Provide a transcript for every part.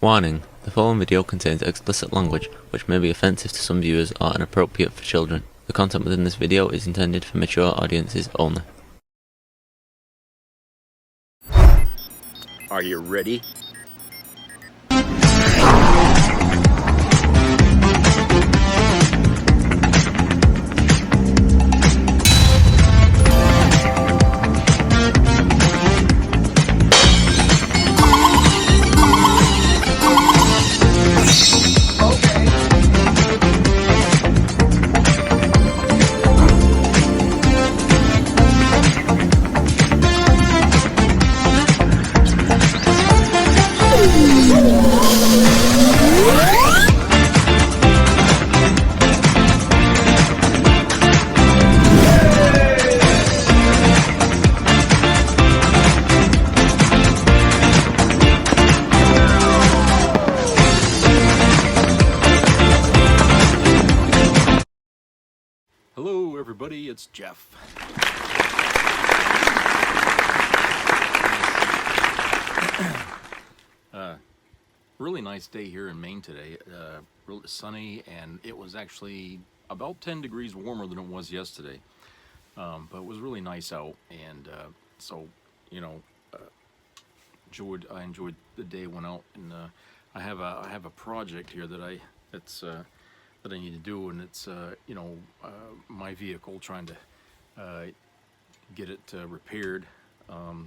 Warning: the following video contains explicit language which may be offensive to some viewers or inappropriate for children. The content within this video is intended for mature audiences only. Are you ready? Hello everybody, it's Jeff. Really nice day here in Maine today. Really sunny, and it was actually about 10 degrees warmer than it was yesterday. But it was really nice out, and so, you know, I enjoyed the day. Went out, and I have a project here that I need to do, and it's my vehicle, trying to get it repaired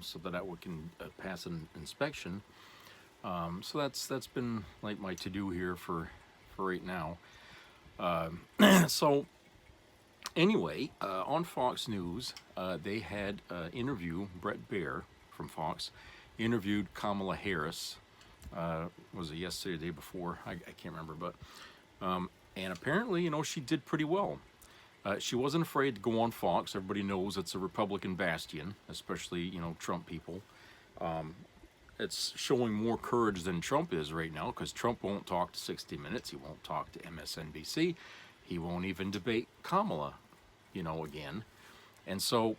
so that I can pass an inspection. So that's been like my to-do here for right now. So anyway, on Fox News, they had interview. Brett Baer from Fox interviewed Kamala Harris. Was it yesterday or the day before? I can't remember, but and apparently, she did pretty well. She wasn't afraid to go on Fox. Everybody knows it's a Republican bastion, especially, Trump people. It's showing more courage than Trump is right now, because Trump won't talk to 60 Minutes. He won't talk to MSNBC. He won't even debate Kamala, again. And so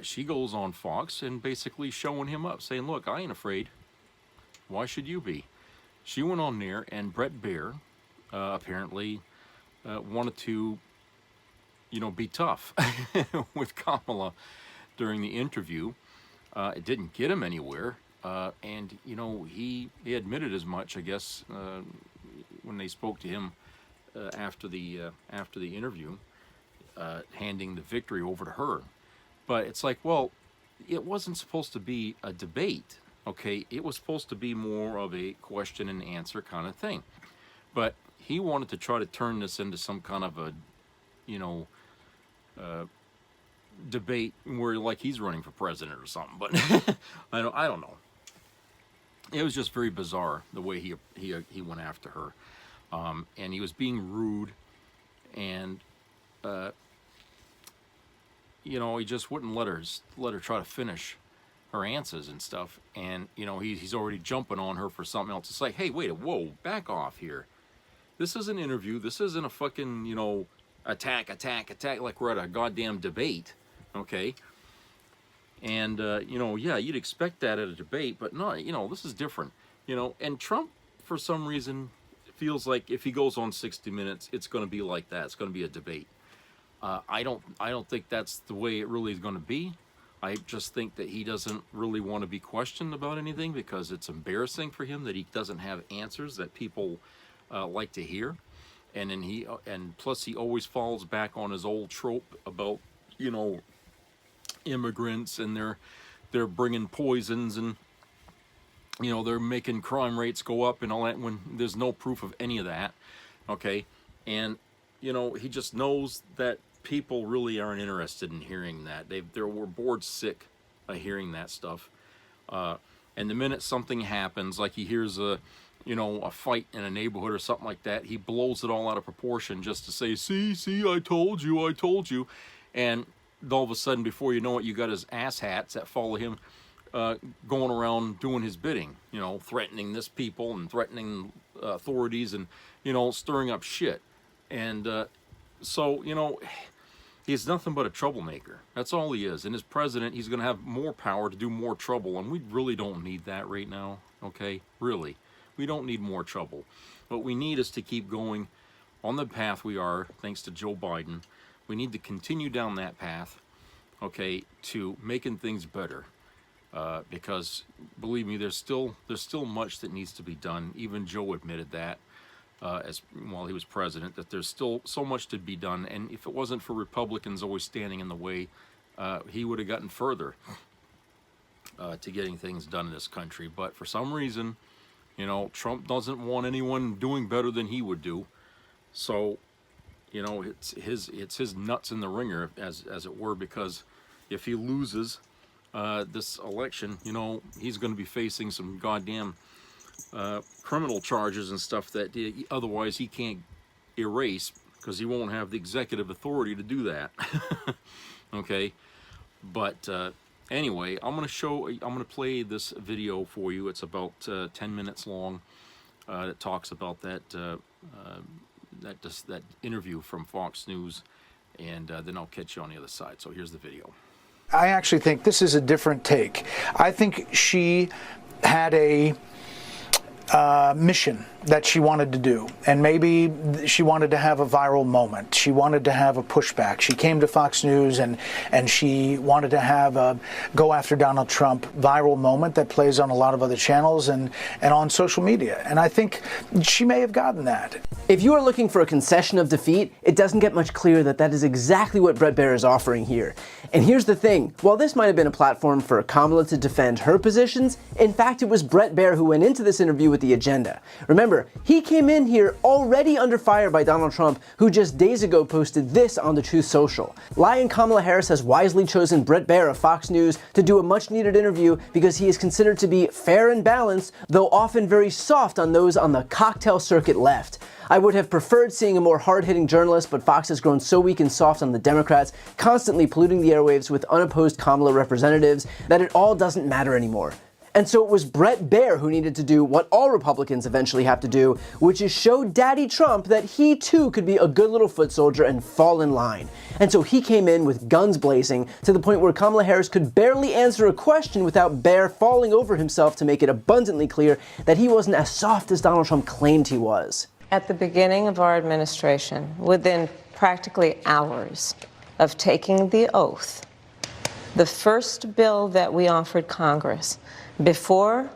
she goes on Fox and basically showing him up, saying, look, I ain't afraid. Why should you be? She went on there, and Brett Baer apparently wanted to, be tough with Kamala during the interview. It didn't get him anywhere, and he admitted as much, I guess, when they spoke to him after the interview, handing the victory over to her. But it's like, well, it wasn't supposed to be a debate, okay? It was supposed to be more of a question and answer kind of thing. But he wanted to try to turn this into some kind of a, debate where like he's running for president or something. But I don't know. It was just very bizarre the way he went after her, and he was being rude, and he just wouldn't let her try to finish her answers and stuff. And he's already jumping on her for something else. It's like, hey, wait, whoa, back off here. This is an interview. This isn't a fucking, attack like we're at a goddamn debate, okay? And, yeah, you'd expect that at a debate, but no, this is different, And Trump, for some reason, feels like if he goes on 60 Minutes, it's going to be like that. It's going to be a debate. I don't think that's the way it really is going to be. I just think that he doesn't really want to be questioned about anything, because it's embarrassing for him that he doesn't have answers that people like to hear, and then plus he always falls back on his old trope about immigrants, and they're bringing poisons, and they're making crime rates go up and all that, when there's no proof of any of that, okay? And he just knows that people really aren't interested in hearing that. We're bored sick of hearing that stuff, and the minute something happens, like he hears a fight in a neighborhood or something like that, he blows it all out of proportion just to say, see, I told you. And all of a sudden, before you know it, you got his asshats that follow him going around doing his bidding, threatening this people and threatening authorities, and, stirring up shit. And so, he's nothing but a troublemaker. That's all he is. And as president, he's going to have more power to do more trouble, and we really don't need that right now, okay? Really. We don't need more trouble. What we need is to keep going on the path we are, thanks to Joe Biden. We need to continue down that path, okay, to making things better. Because believe me, there's still much that needs to be done. Even Joe admitted that while he was president, that there's still so much to be done. And if it wasn't for Republicans always standing in the way, he would have gotten further to getting things done in this country. But for some reason, you know, Trump doesn't want anyone doing better than he would do. So, you know, it's his nuts in the ringer, as it were, because if he loses this election, you know, he's going to be facing some goddamn criminal charges and stuff that otherwise he can't erase, because he won't have the executive authority to do that. Okay, but anyway, I'm gonna play this video for you. It's about 10 minutes long. It talks about that that interview from Fox News, and then I'll catch you on the other side. So here's the video. I actually think this is a different take. I think she had a mission that she wanted to do, and maybe she wanted to have a viral moment. She wanted to have a pushback. She came to Fox News and she wanted to have a go after Donald Trump viral moment that plays on a lot of other channels and on social media. And I think she may have gotten that. If you are looking for a concession of defeat, it doesn't get much clearer that that is exactly what Bret Baier is offering here. And here's the thing, while this might have been a platform for Kamala to defend her positions, in fact it was Bret Baier who went into this interview with the agenda. Remember, he came in here already under fire by Donald Trump, who just days ago posted this on the Truth Social. Lion Kamala Harris has wisely chosen Bret Baier of Fox News to do a much needed interview because he is considered to be fair and balanced, though often very soft on those on the cocktail circuit left. I would have preferred seeing a more hard-hitting journalist, but Fox has grown so weak and soft on the Democrats, constantly polluting the airwaves with unopposed Kamala representatives, that it all doesn't matter anymore. And so it was Bret Baier who needed to do what all Republicans eventually have to do, which is show Daddy Trump that he too could be a good little foot soldier and fall in line. And so he came in with guns blazing to the point where Kamala Harris could barely answer a question without Baier falling over himself to make it abundantly clear that he wasn't as soft as Donald Trump claimed he was. At the beginning of our administration, within practically hours of taking the oath, the first bill that we offered Congress, before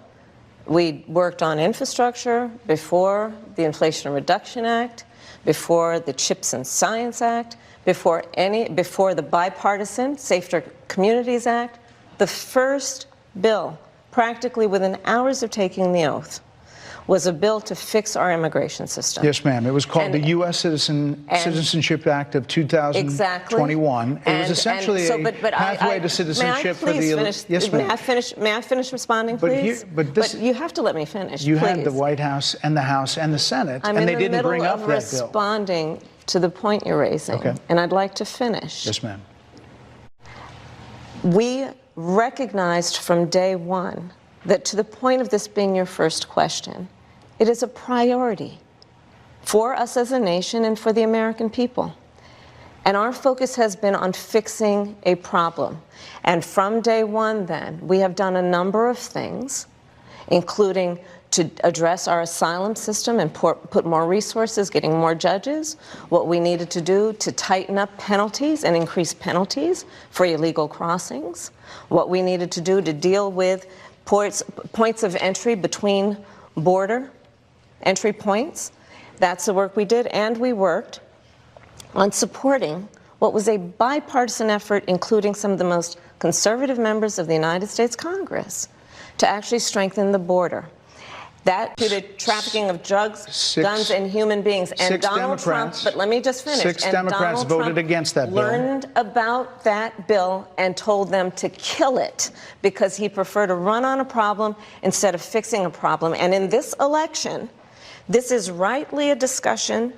we worked on infrastructure, before the Inflation Reduction Act, before the Chips and Science Act, before the bipartisan Safer Communities Act, the first bill, practically within hours of taking the oath, was a bill to fix our immigration system. Yes, ma'am. It was called the U.S. Citizenship Act of 2021. Exactly. It was essentially a pathway to citizenship for the... Yes, ma'am. May I finish responding, please? But you have to let me finish, You please. had the White House and the House and the Senate, and they didn't bring up that bill. I'm in the middle of responding to the point you're raising, and I'd like to finish. Yes, ma'am. We recognized from day one that, to the point of this being your first question, it is a priority for us as a nation and for the American people. And our focus has been on fixing a problem. And from day one, then, we have done a number of things, including to address our asylum system and put more resources, getting more judges, what we needed to do to tighten up penalties and increase penalties for illegal crossings, what we needed to do to deal with points of entry between border entry points. That's the work we did, and we worked on supporting what was a bipartisan effort, including some of the most conservative members of the United States Congress, to actually strengthen the border. That included trafficking of drugs, guns, and human beings. And Donald Trump, but let me just finish. Six Democrats voted against that bill. Learned about that bill and told them to kill it because he preferred to run on a problem instead of fixing a problem. And in this election, this is rightly a discussion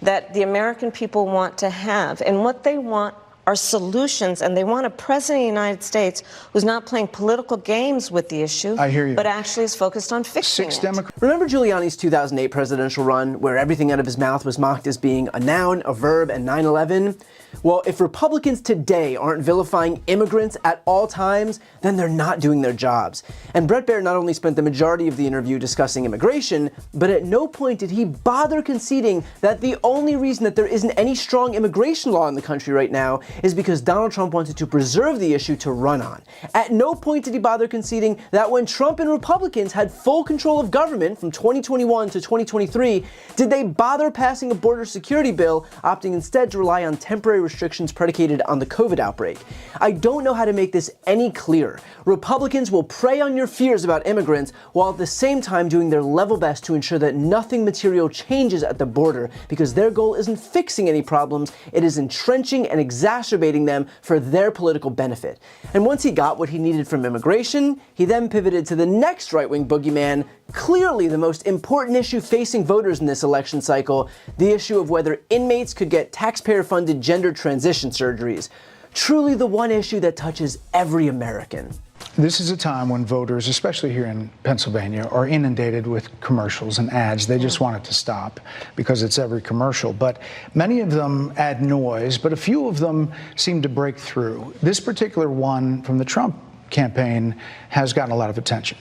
that the American people want to have. And what they want are solutions, and they want a president of the United States who's not playing political games with the issue, I hear you. but actually is focused on fixing it. Remember Giuliani's 2008 presidential run, where everything out of his mouth was mocked as being a noun, a verb, and 9/11? Well, if Republicans today aren't vilifying immigrants at all times, then they're not doing their jobs. And Bret Baier not only spent the majority of the interview discussing immigration, but at no point did he bother conceding that the only reason that there isn't any strong immigration law in the country right now is because Donald Trump wanted to preserve the issue to run on. At no point did he bother conceding that when Trump and Republicans had full control of government from 2021 to 2023, did they bother passing a border security bill, opting instead to rely on temporary restrictions predicated on the COVID outbreak. I don't know how to make this any clearer. Republicans will prey on your fears about immigrants while at the same time doing their level best to ensure that nothing material changes at the border, because their goal isn't fixing any problems, it is entrenching and exacerbating them for their political benefit. And once he got what he needed from immigration, he then pivoted to the next right-wing boogeyman, clearly the most important issue facing voters in this election cycle, the issue of whether inmates could get taxpayer-funded gender transition surgeries. Truly the one issue that touches every American. This is a time when voters, especially here in Pennsylvania, are inundated with commercials and ads. They just want it to stop because it's every commercial. But many of them add noise, but a few of them seem to break through. This particular one from the Trump campaign has gotten a lot of attention.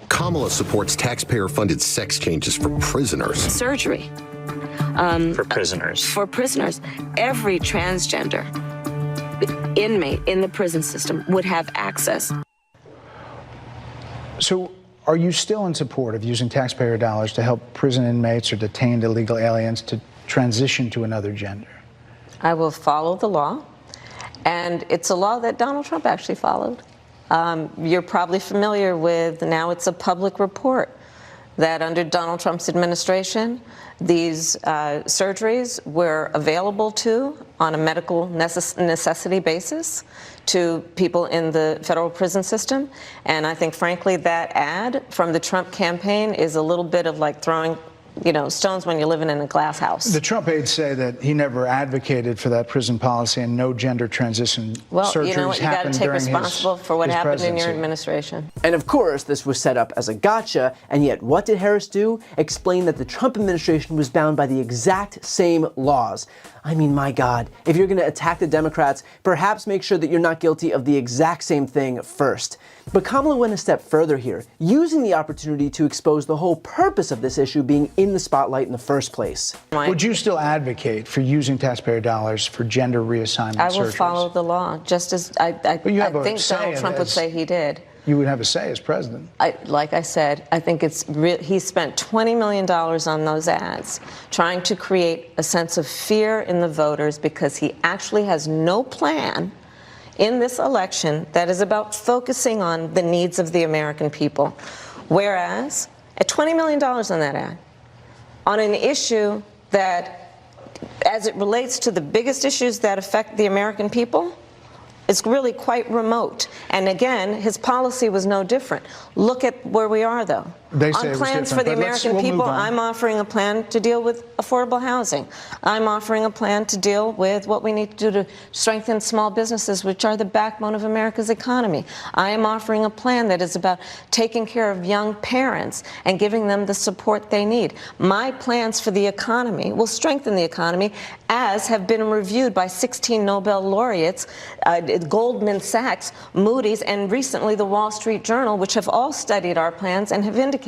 Kamala supports taxpayer-funded sex changes for prisoners. Surgery. For prisoners. For prisoners. Every transgender inmate in the prison system would have access. So are you still in support of using taxpayer dollars to help prison inmates or detained illegal aliens to transition to another gender? I will follow the law, and it's a law that Donald Trump actually followed. You're probably familiar with, now it's a public report, that under Donald Trump's administration, these surgeries were available on a medical necessity basis to people in the federal prison system. And I think, frankly, that ad from the Trump campaign is a little bit of like throwing stones when you're living in a glass house. The Trump aides say that he never advocated for that prison policy and no gender transition surgeries you know what, you got to take responsible for what happened in your administration. And of course, this was set up as a gotcha, and yet what did Harris do? Explain that the Trump administration was bound by the exact same laws. I mean, my God, if you're going to attack the Democrats, perhaps make sure that you're not guilty of the exact same thing first. But Kamala went a step further here, using the opportunity to expose the whole purpose of this issue being in the spotlight in the first place. Would you still advocate for using taxpayer dollars for gender reassignment surgeries? I will follow the law, just as I think Donald Trump would say he did. You would have a say as president. Like I said, I think he spent $20 million on those ads, trying to create a sense of fear in the voters because he actually has no plan in this election that is about focusing on the needs of the American people. Whereas, at $20 million on that ad, on an issue that, as it relates to the biggest issues that affect the American people, it's really quite remote. And again, his policy was no different. Look at where we are, though. They say on plans for the American people, I'm offering a plan to deal with affordable housing. I'm offering a plan to deal with what we need to do to strengthen small businesses, which are the backbone of America's economy. I am offering a plan that is about taking care of young parents and giving them the support they need. My plans for the economy will strengthen the economy, as have been reviewed by 16 Nobel laureates, Goldman Sachs, Moody's, and recently the Wall Street Journal, which have all studied our plans and have indicated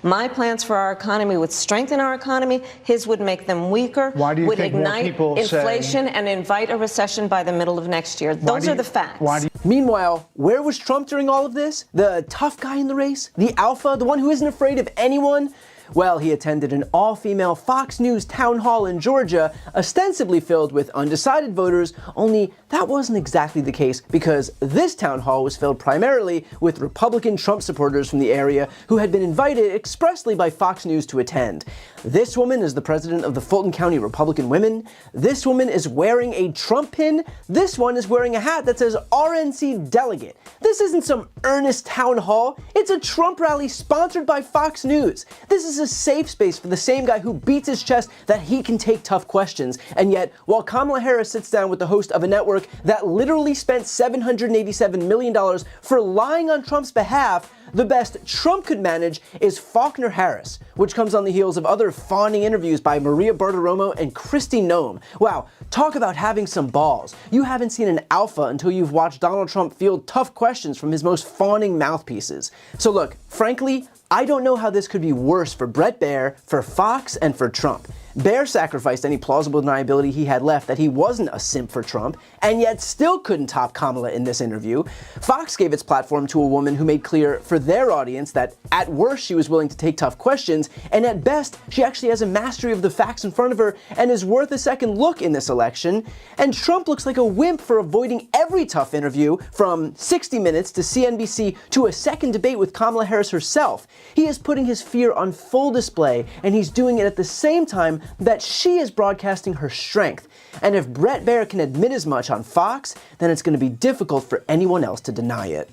my plans for our economy would strengthen our economy, his would make them weaker, would ignite inflation and invite a recession by the middle of next year. Those are the facts. Meanwhile, where was Trump during all of this? The tough guy in the race? The alpha? The one who isn't afraid of anyone? Well, he attended an all-female Fox News town hall in Georgia, ostensibly filled with undecided voters, only that wasn't exactly the case because this town hall was filled primarily with Republican Trump supporters from the area who had been invited expressly by Fox News to attend. This woman is the president of the Fulton County Republican Women. This woman is wearing a Trump pin. This one is wearing a hat that says RNC Delegate. This isn't some earnest town hall. It's a Trump rally sponsored by Fox News. This is is a safe space for the same guy who beats his chest that he can take tough questions. And yet, while Kamala Harris sits down with the host of a network that literally spent $787 million for lying on Trump's behalf, the best Trump could manage is Faulkner Harris, which comes on the heels of other fawning interviews by Maria Bartiromo and Kristi Noem. Wow, talk about having some balls. You haven't seen an alpha until you've watched Donald Trump field tough questions from his most fawning mouthpieces. So look, frankly, I don't know how this could be worse for Bret Baier, for Fox, and for Trump. Baier sacrificed any plausible deniability he had left that he wasn't a simp for Trump, and yet still couldn't top Kamala in this interview. Fox gave its platform to a woman who made clear for their audience that at worst she was willing to take tough questions, and at best she actually has a mastery of the facts in front of her and is worth a second look in this election. And Trump looks like a wimp for avoiding every tough interview, from 60 Minutes to CNBC to a second debate with Kamala Harris herself. He is putting his fear on full display, and he's doing it at the same time that she is broadcasting her strength. And if Bret Baier can admit as much on Fox, then it's going to be difficult for anyone else to deny it.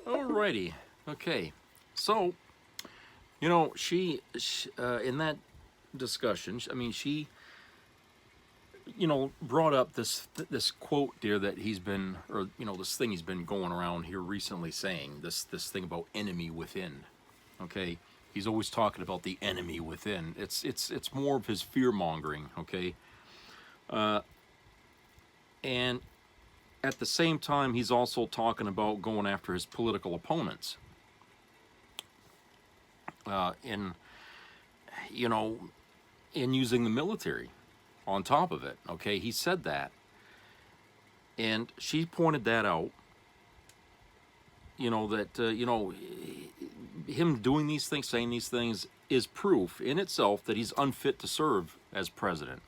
Alrighty, okay. So, you know, she in that discussion, I mean, she, you know, brought up this quote there that he's been, or you know, this thing he's been going around here recently saying, this thing about enemy within. Okay. He's always talking about the enemy within. It's more of his fear mongering, okay? And at the same time, he's also talking about going after his political opponents. In using the military on top of it, okay? He said that. And she pointed that out. You know, that, him doing these things, saying these things, is proof in itself that he's unfit to serve as president.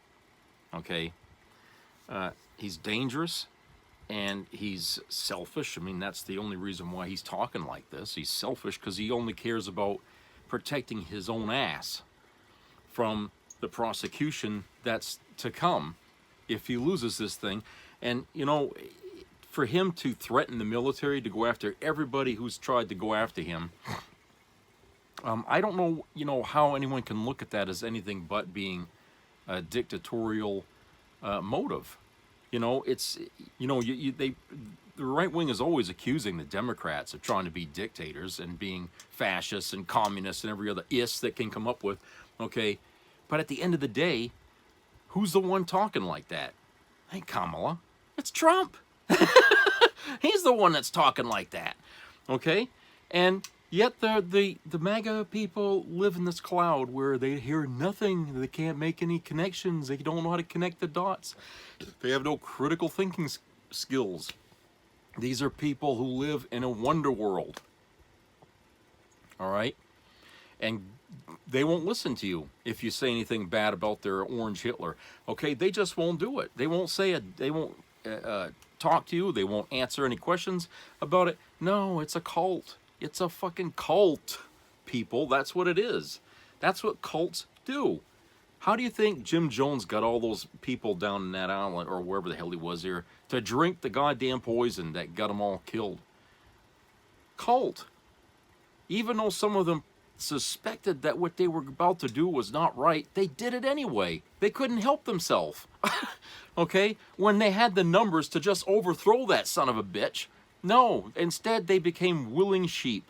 Okay? He's dangerous, and he's selfish. I mean, that's the only reason why he's talking like this. He's selfish because he only cares about protecting his own ass from the prosecution that's to come if he loses this thing. And, you know, for him to threaten the military to go after everybody who's tried to go after him, I don't know, you know, how anyone can look at that as anything but being a dictatorial motive. You know, it's, you know, the right wing is always accusing the Democrats of trying to be dictators and being fascists and communists and every other is that can come up with, okay? But at the end of the day, who's the one talking like that? Hey, Kamala, it's Trump. He's the one that's talking like that, okay? And yet the MAGA people live in this cloud where they hear nothing. They can't make any connections. They don't know how to connect the dots. They have no critical thinking skills. These are people who live in a wonder world, all right? And they won't listen to you if you say anything bad about their orange Hitler, okay? They just won't do it. They won't say it. They won't talk to you. They won't answer any questions about it. No, it's a cult. It's a fucking cult, people. That's what it is. That's what cults do. How do you think Jim Jones got all those people down in that island, or wherever the hell he was here, to drink the goddamn poison that got them all killed? Cult. Even though some of them suspected that what they were about to do was not right, they did it anyway. They couldn't help themselves. Okay? When they had the numbers to just overthrow that son of a bitch. No, instead they became willing sheep.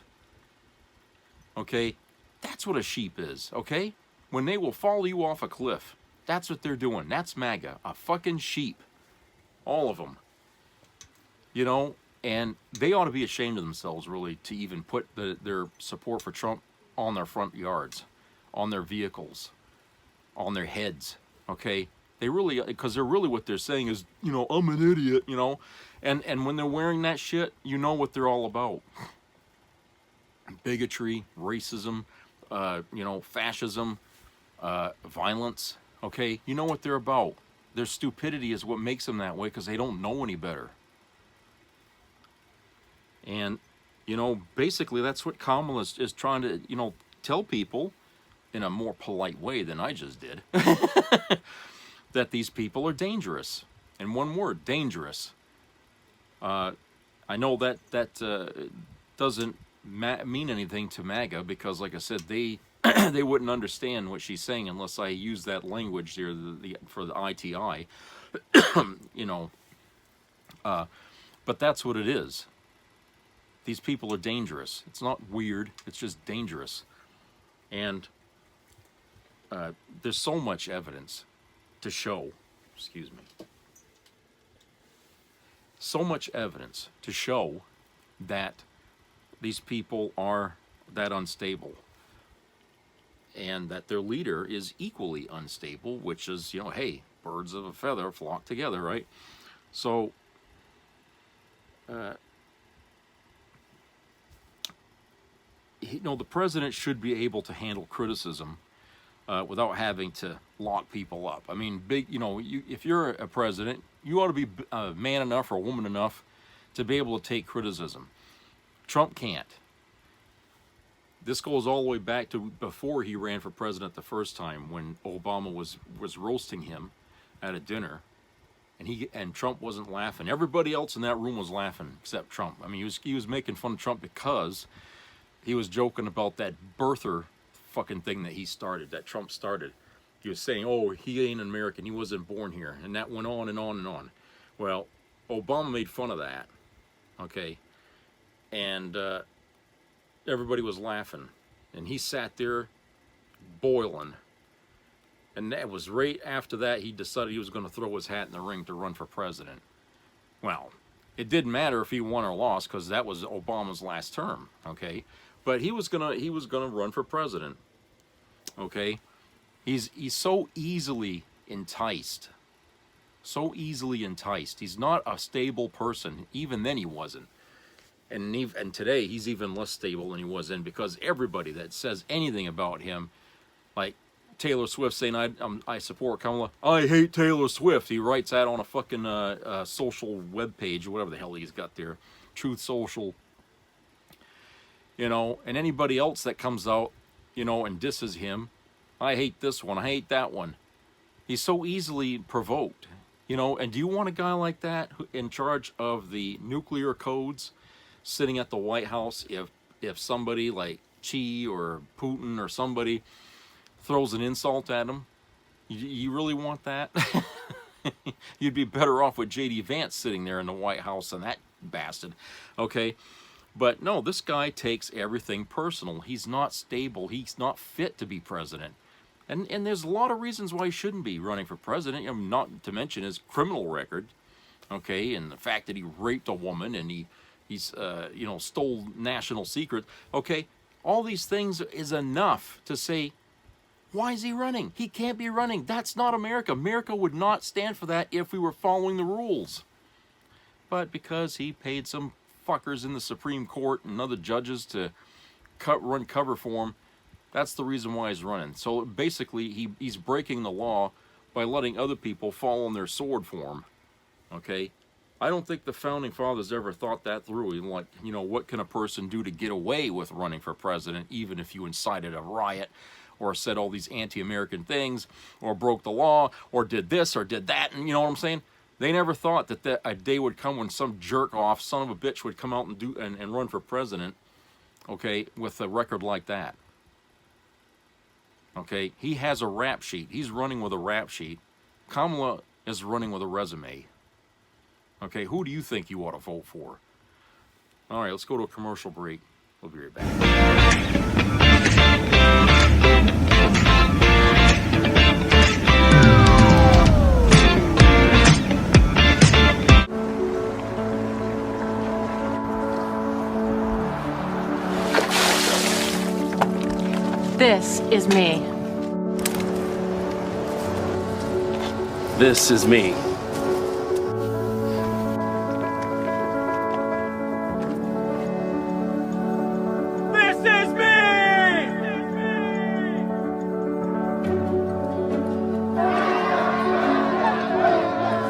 Okay? That's what a sheep is, okay? When they will follow you off a cliff. That's what they're doing. That's MAGA. A fucking sheep. All of them. You know? And they ought to be ashamed of themselves, really, to even put their support for Trump on their front yards, on their vehicles, on their heads, okay? They really, because they're really, what they're saying is, you know, I'm an idiot, you know? And when they're wearing that shit, you know what they're all about. Bigotry, racism, you know, fascism, violence, okay? You know what they're about. Their stupidity is what makes them that way, because they don't know any better. And, you know, basically that's what Kamala is trying to, you know, tell people in a more polite way than I just did. That these people are dangerous. In one word, dangerous. I know that doesn't mean anything to MAGA because, like I said, they they wouldn't understand what she's saying unless I use that language here for the ITI, you know. But that's what it is. These people are dangerous. It's not weird. It's just dangerous. And there's so much evidence to show, excuse me, so much evidence to show that these people are that unstable and that their leader is equally unstable, which is, you know, hey, birds of a feather flock together, right? So, you know, the president should be able to handle criticism without having to lock people up. I mean, you know, if you're a president, you ought to be a man enough or a woman enough to be able to take criticism. Trump can't. This goes all the way back to before he ran for president the first time, when Obama was roasting him at a dinner, and Trump wasn't laughing. Everybody else in that room was laughing except Trump. I mean, he was making fun of Trump because he was joking about that birther fucking thing that he started, that Trump started. He was saying, oh, he ain't American, he wasn't born here, and that went on and on and on. Well, Obama made fun of that, okay, and everybody was laughing, and he sat there boiling, and that was right after that he decided he was going to throw his hat in the ring to run for president. Well, it didn't matter if he won or lost because that was Obama's last term, okay, but he was gonna run for president, okay. He's so easily enticed, He's not a stable person. Even then he wasn't. And today he's even less stable than he was then, because everybody that says anything about him, like Taylor Swift saying I support Kamala, I hate Taylor Swift. He writes that on a fucking social web page or whatever the hell he's got there, Truth Social. You know, and anybody else that comes out, you know, and disses him, I hate this one, I hate that one. He's so easily provoked, you know. And do you want a guy like that in charge of the nuclear codes, sitting at the White House? If somebody like Xi or Putin or somebody throws an insult at him, you really want that? You'd be better off with J.D. Vance sitting there in the White House than that bastard, okay? But no, this guy takes everything personal. He's not stable. He's not fit to be president. And there's a lot of reasons why he shouldn't be running for president, not to mention his criminal record, okay, and the fact that he raped a woman and he's you know, stole national secrets, okay. All these things is enough to say, why is he running? He can't be running. That's not America. America would not stand for that if we were following the rules. But because he paid some fuckers in the Supreme Court and other judges to run cover for him, that's the reason why he's running. So basically, he's breaking the law by letting other people fall on their sword for him, okay? I don't think the Founding Fathers ever thought that through. Like, you know, what can a person do to get away with running for president, even if you incited a riot or said all these anti-American things or broke the law or did this or did that, and you know what I'm saying? They never thought that a day would come when some jerk-off son of a bitch would come out and run for president, okay, with a record like that. Okay, he has a rap sheet. He's running with a rap sheet. Kamala is running with a resume. Okay, who do you think you ought to vote for? All right, let's go to a commercial break. We'll be right back. This is me. This is me. This is me!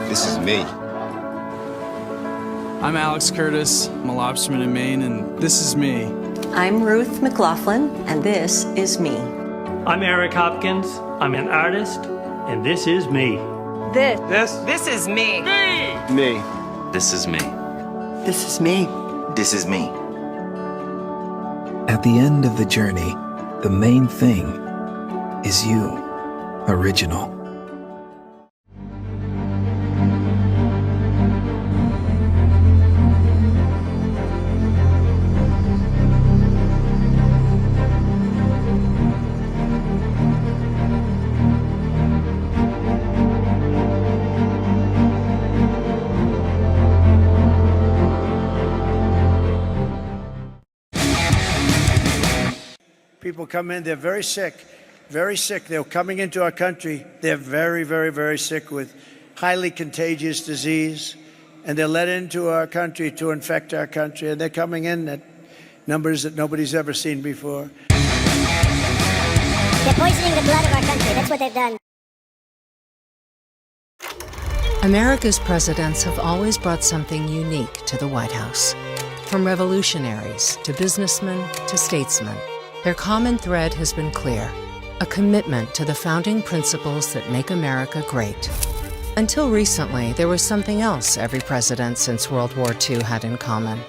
This is me. I'm Alex Curtis. I'm a lobsterman in Maine, and this is me. I'm Ruth McLaughlin, and this is me. I'm Eric Hopkins. I'm an artist, and this is me. This is me. Me. This is me. This is me. This is me. At the end of the journey, the main thing is you, original. People come in, they're very sick, very sick. They're coming into our country. They're very, very, very sick with highly contagious disease, and they're let into our country to infect our country, and they're coming in at numbers that nobody's ever seen before. They're poisoning the blood of our country. That's what they've done. America's presidents have always brought something unique to the White House. From revolutionaries to businessmen to statesmen, their common thread has been clear: a commitment to the founding principles that make America great. Until recently, there was something else every president since World War II had in common.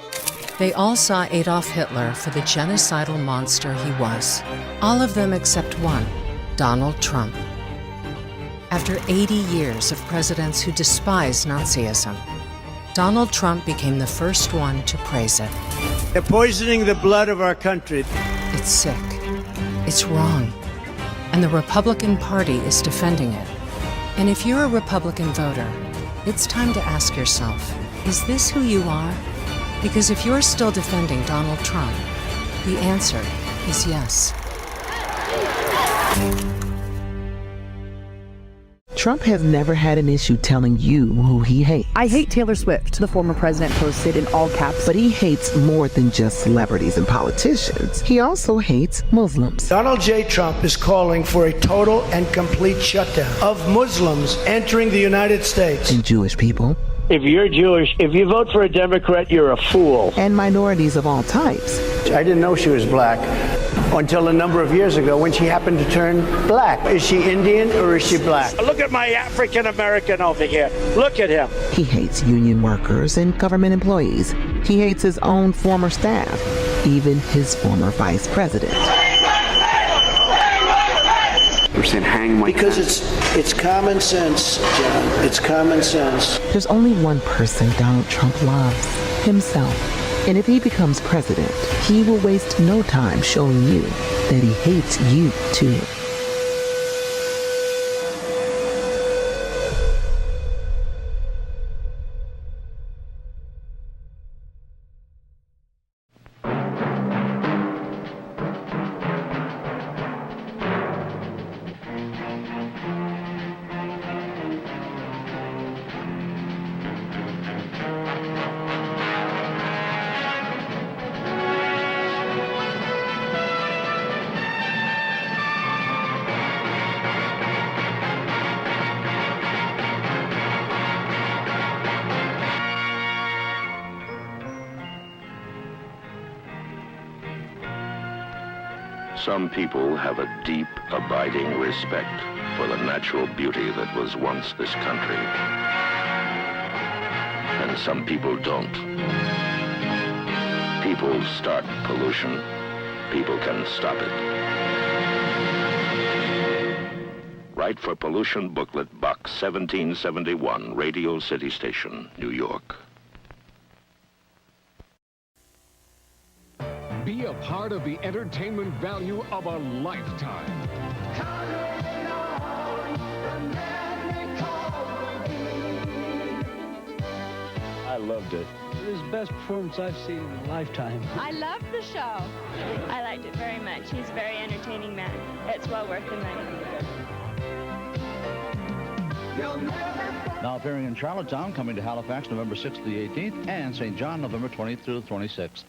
They all saw Adolf Hitler for the genocidal monster he was. All of them except one, Donald Trump. After 80 years of presidents who despised Nazism, Donald Trump became the first one to praise it. They're poisoning the blood of our country. It's sick. It's wrong. And the Republican Party is defending it. And if you're a Republican voter, it's time to ask yourself, is this who you are? Because if you're still defending Donald Trump, the answer is yes. Trump has never had an issue telling you who he hates. I hate Taylor Swift, the former president posted in all caps. But he hates more than just celebrities and politicians. He also hates Muslims. Donald J. Trump is calling for a total and complete shutdown of Muslims entering the United States. And Jewish people. If you're Jewish, if you vote for a Democrat, you're a fool. And minorities of all types. I didn't know she was black until a number of years ago when she happened to turn black. Is she Indian or is she black? Look at my African American over here. Look at him. He hates union workers and government employees. He hates his own former staff, even his former vice president. We're saying hang Mike because it's common sense, John. It's common sense. There's only one person Donald Trump loves, himself. And if he becomes president, he will waste no time showing you that he hates you too. Some people have a deep, abiding respect for the natural beauty that was once this country. And some people don't. People start pollution. People can stop it. Write for Pollution Booklet, Box 1771, Radio City Station, New York. Be a part of the entertainment value of a lifetime. I loved it. It was the best performance I've seen in a lifetime. I loved the show. I liked it very much. He's a very entertaining man. It's well worth the money. Now appearing in Charlottetown, coming to Halifax November 6th to the 18th, and St. John November 20th through the 26th.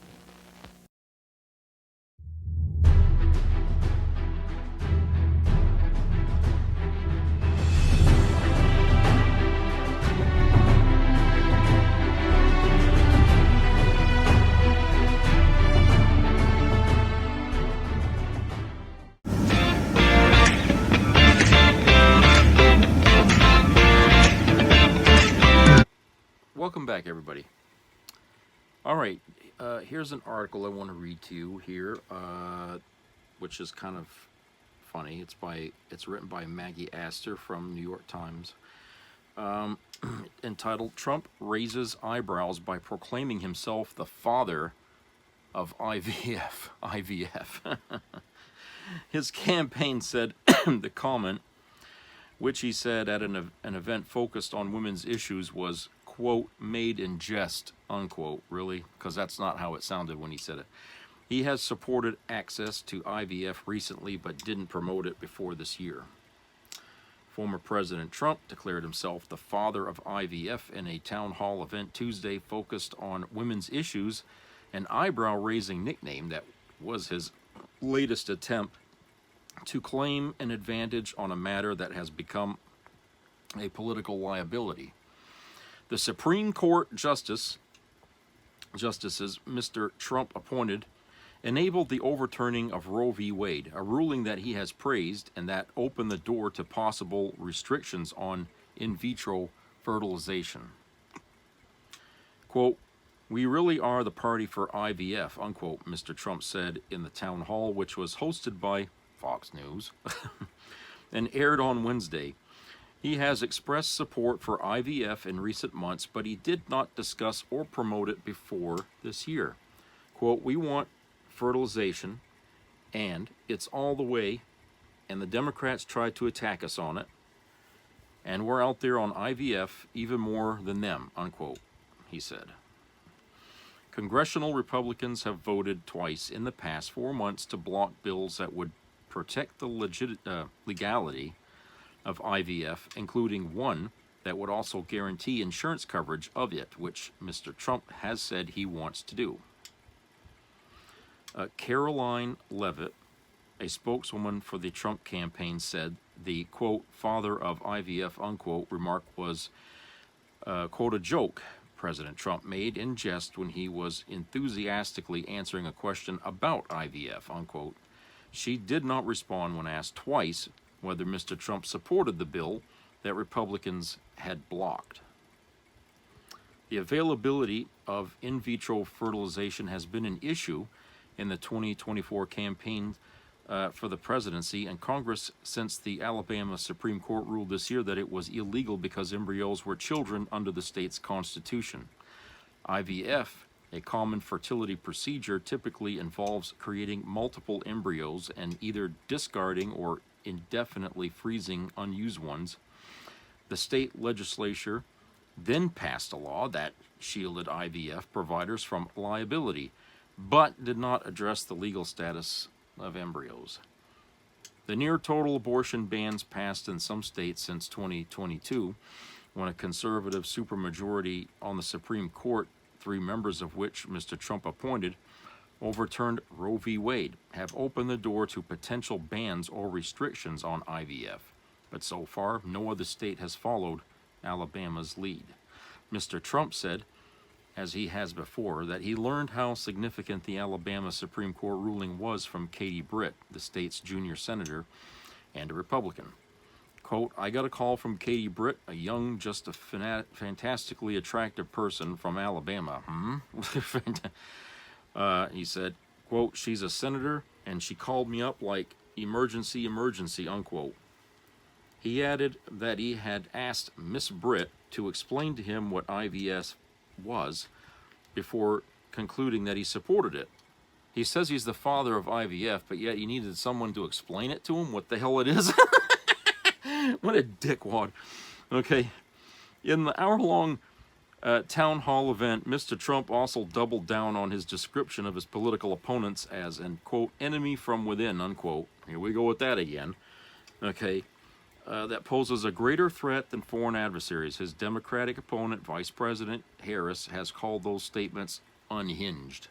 Welcome back, everybody. All right, here's an article I want to read to you here, which is kind of funny. It's written by Maggie Astor from New York Times, entitled "Trump Raises Eyebrows by Proclaiming Himself the Father of IVF." IVF. His campaign said the comment, which he said at an event focused on women's issues, was, quote, made in jest, unquote. Really? Because that's not how it sounded when he said it. He has supported access to IVF recently, but didn't promote it before this year. Former President Trump declared himself the father of IVF in a town hall event Tuesday focused on women's issues, an eyebrow-raising nickname that was his latest attempt to claim an advantage on a matter that has become a political liability. The Supreme Court justices Mr. Trump appointed enabled the overturning of Roe v. Wade, a ruling that he has praised and that opened the door to possible restrictions on in vitro fertilization. Quote, "We really are the party for IVF," unquote, Mr. Trump said in the town hall, which was hosted by Fox News and aired on Wednesday. He has expressed support for IVF in recent months, but he did not discuss or promote it before this year. Quote, "We want fertilization, and it's all the way, and the Democrats tried to attack us on it, and we're out there on IVF even more than them," unquote, he said. Congressional Republicans have voted twice in the past 4 months to block bills that would protect the legality of IVF, including one that would also guarantee insurance coverage of it, which Mr. Trump has said he wants to do. Caroline Leavitt, a spokeswoman for the Trump campaign, said the, quote, "father of IVF," unquote, remark was, quote, a joke President Trump made in jest when he was enthusiastically answering a question about IVF, unquote. She did not respond when asked twice whether Mr. Trump supported the bill that Republicans had blocked. The availability of in vitro fertilization has been an issue in the 2024 campaign for the presidency and Congress since the Alabama Supreme Court ruled this year that it was illegal because embryos were children under the state's constitution. IVF, a common fertility procedure, typically involves creating multiple embryos and either discarding or indefinitely freezing unused ones. The state legislature then passed a law that shielded IVF providers from liability, but did not address the legal status of embryos. The near total abortion bans passed in some states since 2022, when a conservative supermajority on the Supreme Court, 3 members of which Mr. Trump appointed, overturned Roe v. Wade, have opened the door to potential bans or restrictions on IVF. But so far, no other state has followed Alabama's lead. Mr. Trump said, as he has before, that he learned how significant the Alabama Supreme Court ruling was from Katie Britt, the state's junior senator and a Republican. Quote, "I got a call from Katie Britt, a young, just a fantastically attractive person from Alabama." He said, quote, "She's a senator, and she called me up like, emergency, unquote." He added that he had asked Miss Britt to explain to him what IVF was before concluding that he supported it. He says he's the father of IVF, but yet he needed someone to explain it to him what the hell it is. What a dickwad. Okay. In the hour-long town hall event, Mr. Trump also doubled down on his description of his political opponents as an, quote, enemy from within, unquote. Here we go with that again. Okay. That poses a greater threat than foreign adversaries. His Democratic opponent, Vice President Harris, has called those statements unhinged.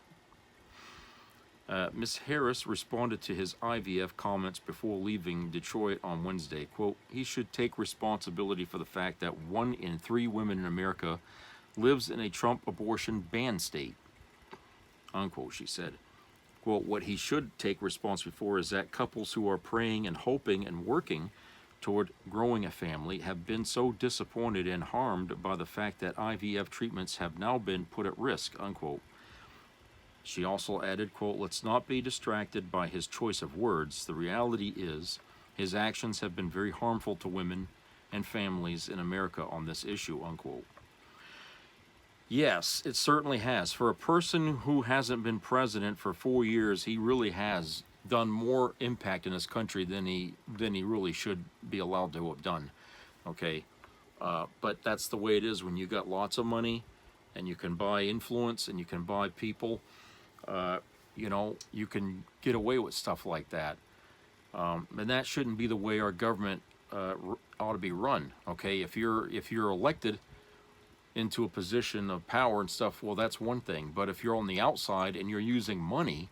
Ms. Harris responded to his IVF comments before leaving Detroit on Wednesday. Quote, "He should take responsibility for the fact that 1 in 3 women in America lives in a Trump abortion ban state," unquote, she said. Quote, "What he should take responsibility for is that couples who are praying and hoping and working toward growing a family have been so disappointed and harmed by the fact that IVF treatments have now been put at risk," unquote. She also added, quote, "Let's not be distracted by his choice of words. The reality is his actions have been very harmful to women and families in America on this issue," unquote. Yes, it certainly has. For a person who hasn't been president for 4 years, he really has done more impact in this country than he really should be allowed to have done. Okay, but that's the way it is when you got lots of money, and you can buy influence and you can buy people. You know, you can get away with stuff like that, and that shouldn't be the way our government ought to be run. Okay, if you're elected into a position of power and stuff, well, that's one thing. But if you're on the outside and you're using money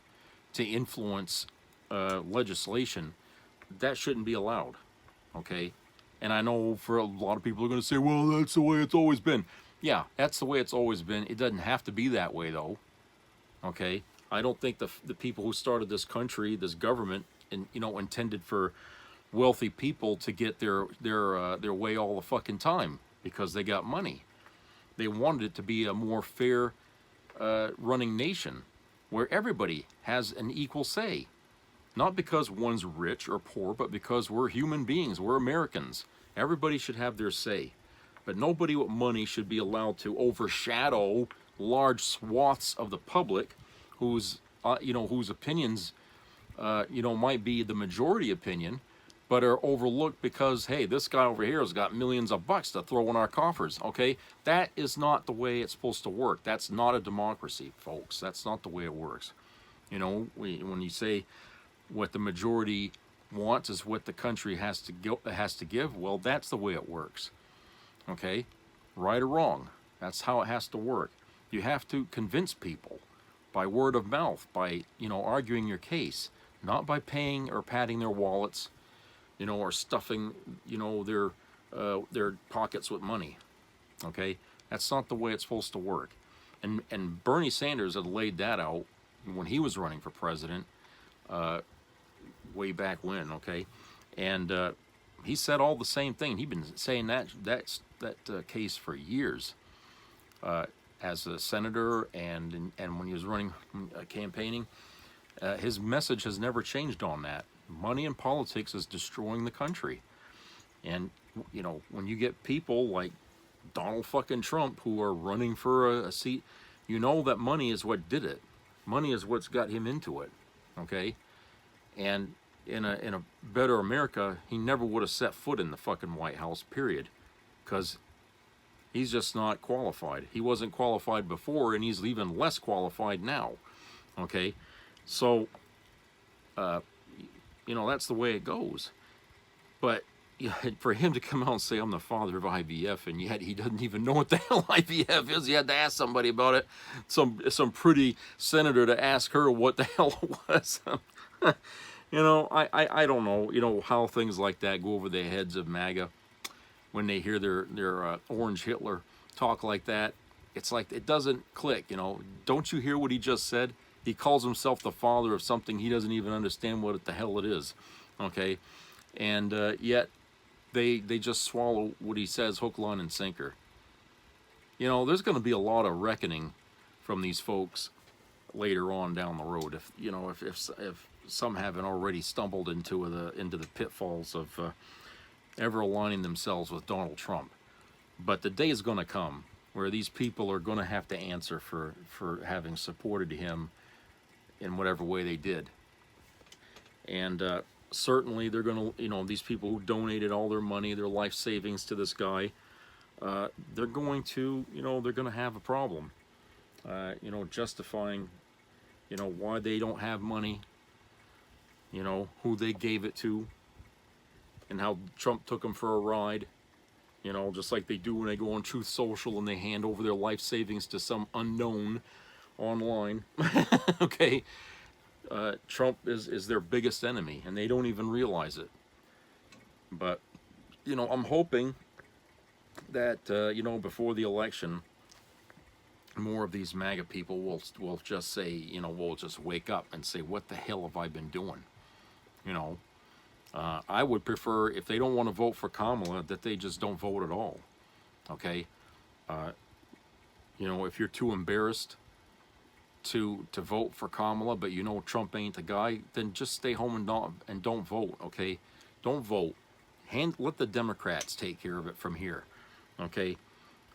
to influence legislation, that shouldn't be allowed. Okay, and I know for a lot of people are going to say, well, that's the way it's always been. Yeah, that's the way it's always been. It doesn't have to be that way, though. Okay, I don't think the people who started this country, this government, and intended for wealthy people to get their way all the fucking time because they got money. They wanted it to be a more fair running nation where everybody has an equal say. Not because one's rich or poor, but because we're human beings, we're Americans. Everybody should have their say. But nobody with money should be allowed to overshadow large swaths of the public whose opinions might be the majority opinion, but are overlooked because, hey, this guy over here has got millions of bucks to throw in our coffers. Okay, that is not the way it's supposed to work. That's not a democracy, folks. That's not the way it works. When you say what the majority wants is what the country has to give, well, that's the way it works. Okay, right or wrong, that's how it has to work. You have to convince people by word of mouth, by arguing your case, not by paying or padding their wallets, or stuffing their pockets with money. Okay, that's not the way it's supposed to work. And Bernie Sanders had laid that out when he was running for president, way back when. Okay, and he said all the same thing. He'd been saying that case for years, as a senator and when he was running campaigning. His message has never changed on that. Money in politics is destroying the country. And when you get people like Donald fucking Trump who are running for a seat, that money is what did it. Money is what's got him into it. Okay, and in a better America, he never would have set foot in the fucking White House, period, because he's just not qualified. He wasn't qualified before, and he's even less qualified now. Okay, so that's the way it goes. But for him to come out and say I'm the father of IVF, and yet he doesn't even know what the hell IVF is. He had to ask somebody about it, some pretty senator to ask her what the hell it was. I don't know, how things like that go over the heads of MAGA when they hear their orange Hitler talk like that. It's like it doesn't click. Don't you hear what he just said? He calls himself the father of something he doesn't even understand what the hell it is. Okay, and yet they just swallow what he says hook, line, and sinker. There's going to be a lot of reckoning from these folks later on down the road. If some haven't already stumbled into the pitfalls of ever aligning themselves with Donald Trump. But the day is going to come where these people are going to have to answer for having supported him in whatever way they did. And certainly they're going to, these people who donated all their money, their life savings to this guy, they're going to, they're going to have a problem, justifying, why they don't have money, who they gave it to, and how Trump took them for a ride, just like they do when they go on Truth Social and they hand over their life savings to some unknown online. Okay, Trump is their biggest enemy, and they don't even realize it. But I'm hoping that before the election, more of these MAGA people will just say, we'll just wake up and say, what the hell have I been doing? I would prefer, if they don't want to vote for Kamala, that they just don't vote at all. Okay, if you're too embarrassed to vote for Kamala, but you know Trump ain't the guy, then just stay home and don't vote, okay? Don't vote. Let the Democrats take care of it from here, okay?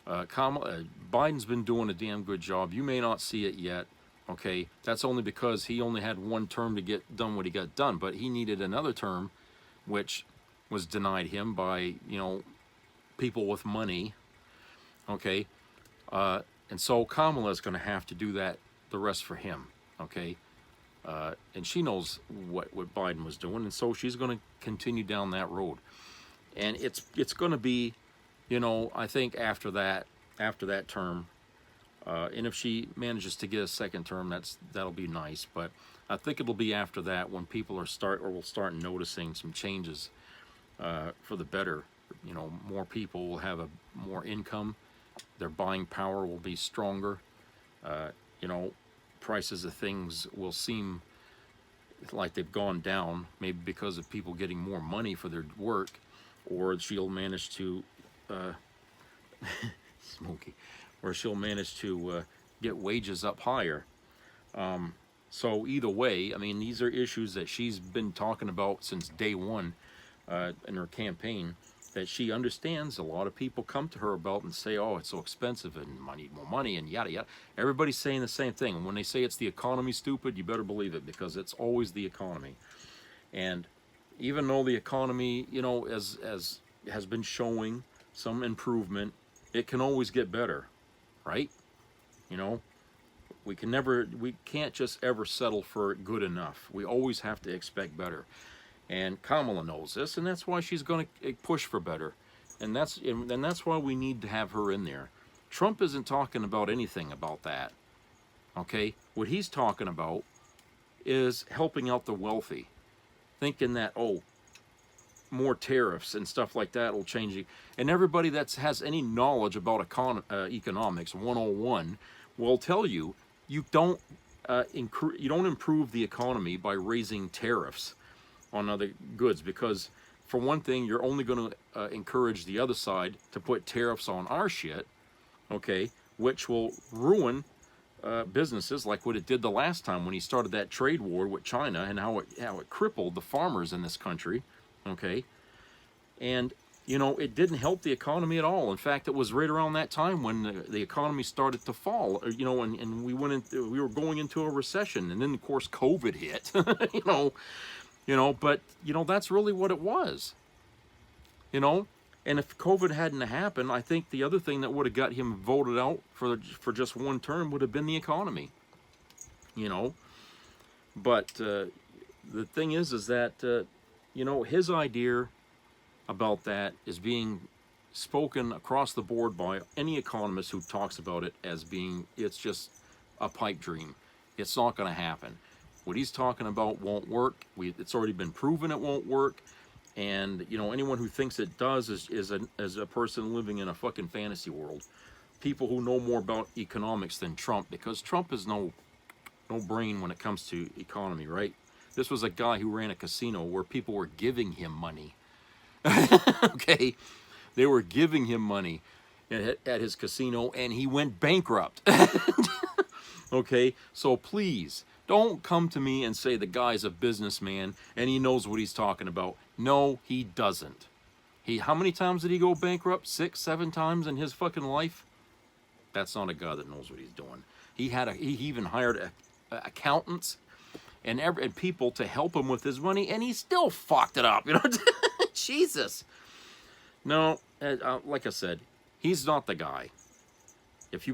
Biden's been doing a damn good job. You may not see it yet, okay? That's only because he only had one term to get done what he got done, but he needed another term, which was denied him by, you know, people with money, okay? And so Kamala's going to have to do that the rest for him, okay? And she knows what Biden was doing, and so she's going to continue down that road. And it's going to be, you know, I think after that term, and if she manages to get a second term, that'll be nice. But I think it'll be after that when people will start noticing some changes for the better. You know, more people will have more income. Their buying power will be stronger. You know, prices of things will seem like they've gone down, maybe because of people getting more money for their work, or she'll manage to Smokey, or she'll manage to get wages up higher. So either way, I mean, these are issues that she's been talking about since day one in her campaign, that she understands. A lot of people come to her about and say, oh, it's so expensive and I need more money and yada yada. Everybody's saying the same thing. And when they say it's the economy, stupid, you better believe it, because it's always the economy. And even though the economy, you know, as has been showing some improvement, it can always get better, right? You know, we can't just ever settle for good enough. We always have to expect better. And Kamala knows this, and that's why she's going to push for better. And that's why we need to have her in there. Trump isn't talking about anything about that, okay? What he's talking about is helping out the wealthy, thinking that, oh, more tariffs and stuff like that will change you. And everybody that has any knowledge about economics 101 will tell you, you don't improve the economy by raising tariffs on other goods, because for one thing, you're only going to encourage the other side to put tariffs on our shit, okay, which will ruin businesses like what it did the last time when he started that trade war with China, and how it crippled the farmers in this country, okay? And you know, it didn't help the economy at all. In fact, it was right around that time when the economy started to fall, you know, and we were going into a recession, and then of course COVID hit. You know, but you know, that's really what it was. You know, and if COVID hadn't happened, I think the other thing that would have got him voted out for just one term would have been the economy. You know, but the thing is that you know, his idea about that is being spoken across the board by any economist who talks about it as being, it's just a pipe dream. It's not going to happen. What he's talking about won't work. It's already been proven it won't work. And you know, anyone who thinks it does is a person living in a fucking fantasy world. People who know more about economics than Trump, because Trump is no brain when it comes to economy, right? This was a guy who ran a casino where people were giving him money. Okay, they were giving him money at his casino, and he went bankrupt. Okay, so please don't come to me and say the guy's a businessman and he knows what he's talking about. No, he doesn't. How many times did he go bankrupt? 6, 7 times in his fucking life? That's not a guy that knows what he's doing. He even hired accountants and people to help him with his money, and he still fucked it up. You know, Jesus. No, like I said, he's not the guy. If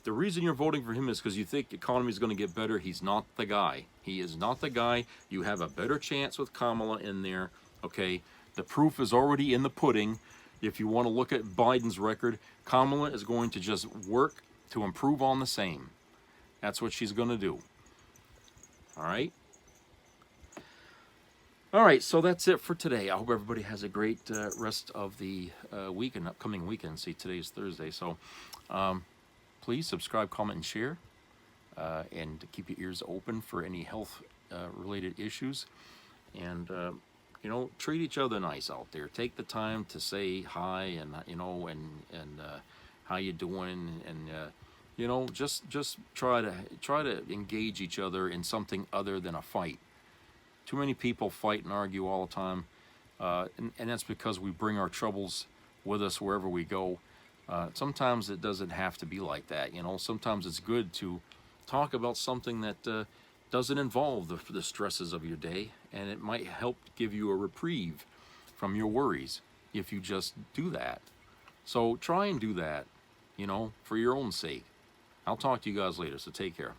the reason you're voting for him is because you think the economy is going to get better, he's not the guy. He is not the guy. You have a better chance with Kamala in there, okay? The proof is already in the pudding. If you want to look at Biden's record, Kamala is going to just work to improve on the same. That's what she's going to do. All right? All right, so that's it for today. I hope everybody has a great rest of the weekend, upcoming weekend. See, today's Thursday, so please subscribe, comment, and share, and keep your ears open for any health-related issues. And you know, treat each other nice out there. Take the time to say hi, and you know, and how you doing, and You know, just try to engage each other in something other than a fight. Too many people fight and argue all the time, and that's because we bring our troubles with us wherever we go. Sometimes it doesn't have to be like that, you know. Sometimes it's good to talk about something that doesn't involve the stresses of your day, and it might help give you a reprieve from your worries if you just do that. So try and do that, you know, for your own sake. I'll talk to you guys later, so take care.